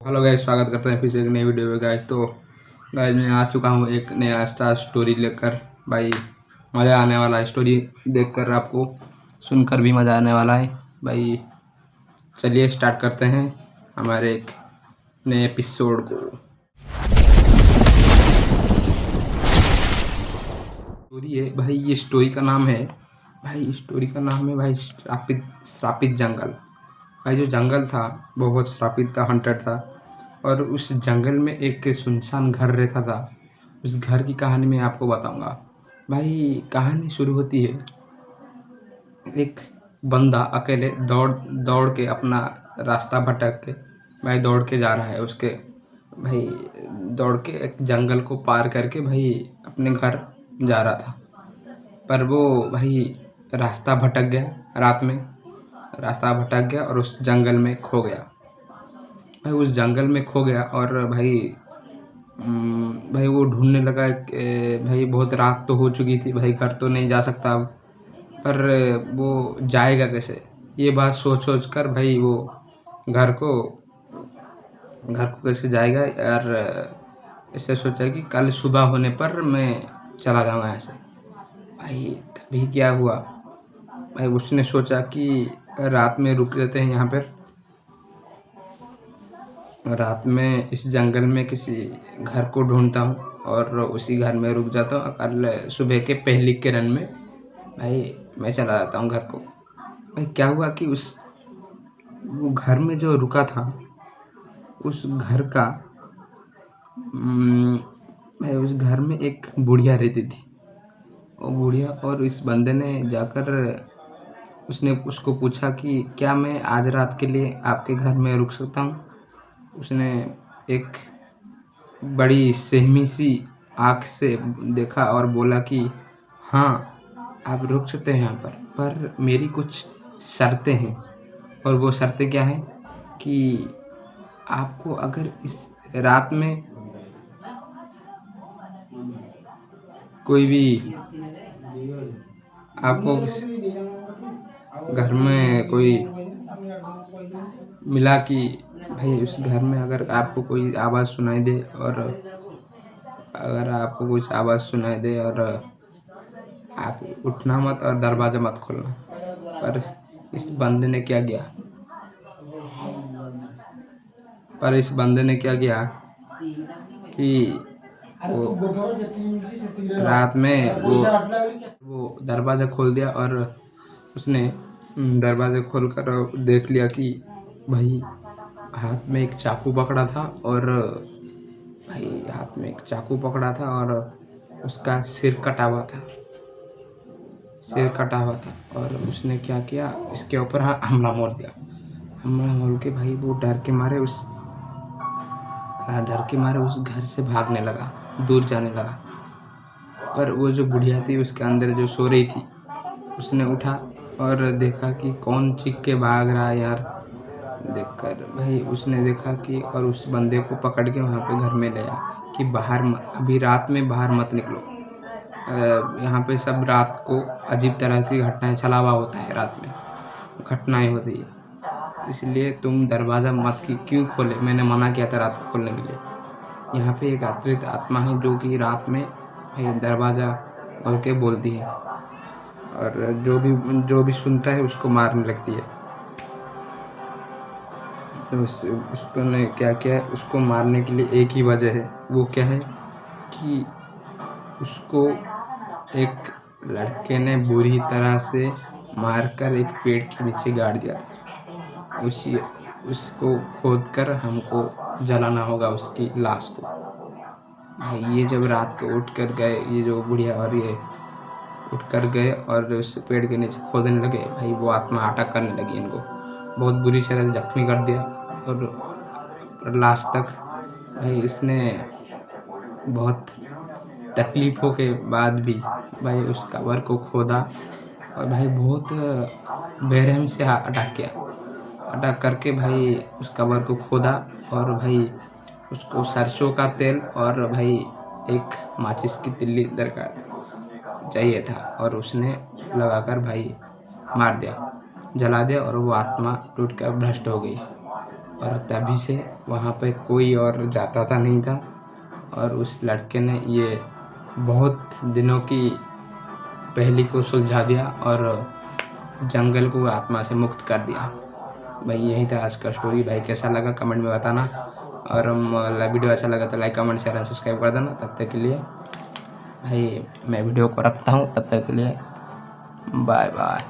Hello guys, स्वागत करते हैं फिर से एक नई वीडियो में गाइस। तो गाइस मैं आ चुका हूँ एक नया स्टार स्टोरी लेकर। भाई मज़ा आने वाला है, स्टोरी देखकर आपको सुनकर भी मज़ा आने वाला है भाई। चलिए स्टार्ट करते हैं हमारे एक नए एपिसोड को। स्टोरी है भाई, ये स्टोरी का नाम है भाई श्रापित जंगल। भाई जो जंगल था वो बहुत श्रापित था, हंटेड था। और उस जंगल में एक सुनसान घर रहता था। उस घर की कहानी मैं आपको बताऊंगा। भाई कहानी शुरू होती है, एक बंदा अकेले दौड़ दौड़ के अपना रास्ता भटक के भाई दौड़ के जा रहा है। उसके भाई दौड़ के एक जंगल को पार करके भाई अपने घर जा रहा था। पर वो भाई रास्ता भटक गया, रात में रास्ता भटक गया और उस जंगल में खो गया। भाई उस जंगल में खो गया और भाई वो ढूंढने लगा कि भाई बहुत रात तो हो चुकी थी, भाई घर तो नहीं जा सकता अब। पर वो जाएगा कैसे, ये बात सोच सोच कर भाई वो घर को कैसे जाएगा यार। ऐसे सोचा कि कल सुबह होने पर मैं चला जाऊँगा ऐसे। भाई तभी क्या हुआ, भाई उसने सोचा कि रात में रुक लेते हैं यहाँ पर। रात में इस जंगल में किसी घर को ढूंढता हूँ और उसी घर में रुक जाता हूँ। कल सुबह के पहली किरण में भाई मैं चला जाता हूँ घर को। भाई क्या हुआ कि वो घर में जो रुका था, उस घर का भाई उस घर में एक बुढ़िया रहती थी। वो बुढ़िया और इस बंदे ने जाकर उसने उसको पूछा कि क्या मैं आज रात के लिए आपके घर में रुक सकता हूँ। उसने एक बड़ी सहमी सी आँख से देखा और बोला कि हाँ, आप रुक सकते हैं यहाँ पर मेरी कुछ शर्तें हैं। और वो शर्तें क्या हैं कि आपको अगर इस रात में कोई भी आपको घर में कोई मिला कि भाई उस घर में अगर आपको कोई आवाज़ सुनाई दे और अगर आपको कुछ आवाज़ सुनाई दे और आप उठना मत और दरवाज़ा मत खोलना। पर इस बंदे ने क्या किया कि वो रात में वो दरवाज़ा खोल दिया और उसने दरवाज़ा खोलकर देख लिया कि भाई हाथ में एक चाकू पकड़ा था और उसका सिर कटा हुआ था। और उसने क्या किया, इसके ऊपर हमला बोल दिया। हमला बोल के भाई वो डर के मारे उस घर से भागने लगा, दूर जाने लगा। पर वो जो बुढ़िया थी उसके अंदर जो सो रही थी, उसने उठा और देखा कि कौन चीख के भाग रहा है यार। देखकर भाई उसने देखा कि और उस बंदे को पकड़ के वहाँ पे घर में ले आया कि अभी रात में बाहर मत निकलो। यहाँ पे सब रात को अजीब तरह की घटनाएं चला हुआ होता है, रात में घटनाएं होती है, इसलिए तुम दरवाज़ा मत क्यों खोले, मैंने मना किया था रात को खोलने के लिए। यहाँ पे एक आत्रित आत्मा है जो कि रात में दरवाज़ा खोल के बोलती है और जो भी सुनता है उसको मारने लगती है। तो उसको ने क्या किया है, उसको मारने के लिए एक ही वजह है। वो क्या है कि उसको एक लड़के ने बुरी तरह से मारकर एक पेड़ के नीचे गाड़ दिया था। उसको खोदकर हमको जलाना होगा उसकी लाश को। भाई ये जब रात को उठ कर गए, ये जो बुढ़िया और ये उठ कर गए और उस पेड़ के नीचे खोदने लगे, भाई वो आत्मा अटैक करने लगी इनको, बहुत बुरी तरह जख्मी कर दिया। और लास्ट तक भाई इसने बहुत तकलीफ़ों के बाद भी भाई उस कबर को खोदा और भाई बहुत बेरहमी से अटैक किया। अटैक करके भाई उस कबर को खोदा और भाई उसको सरसों का तेल और भाई एक माचिस की तिल्ली दरकार चाहिए था और उसने लगाकर भाई मार दिया, जला दिया और वो आत्मा टूट कर भ्रष्ट हो गई। और तभी से वहाँ पे कोई और जाता था नहीं था। और उस लड़के ने ये बहुत दिनों की पहेली को सुलझा दिया और जंगल को आत्मा से मुक्त कर दिया। भाई यही था आज का स्टोरी। भाई कैसा लगा कमेंट में बताना, और वीडियो अच्छा लगा तो like comment share and subscribe कर देना। तब तक के लिए भाई मैं वीडियो को रखता हूँ, तब तक के लिए बाय बाय।